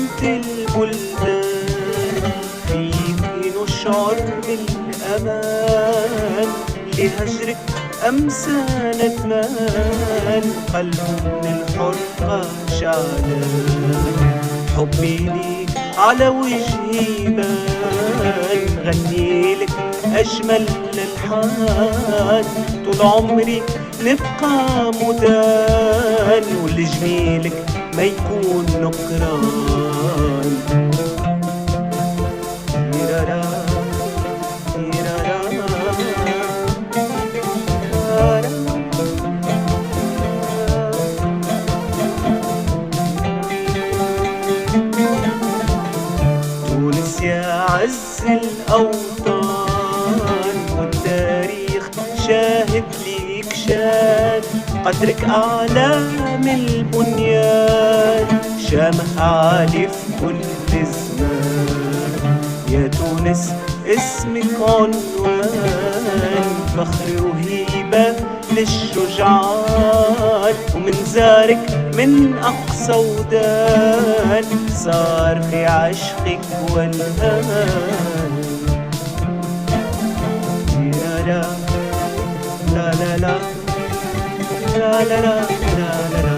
بنت البلدان، فيك نشعر بالأمان، لهجرك أمسى ندمان، قلبه من الحرقة شعلان. حبي ليك على وجهي بان، غنيلك أجمل الألحان، طول عمري نبقى مدان، ولجميلك ما يكون نكران. تيرارا تيرارا تونس يا عز الأوطان، والتاريخ شاهد ليك شان، قدرك أعلى من البنيان، شامخ عالي في كل زمان. يا تونس اسمك عنوان، فخر وهيبة للشجعان، ومن زارك من أقصى ودان، صار في عشقك والهان. لا لا لا لا لا لا لا لا لا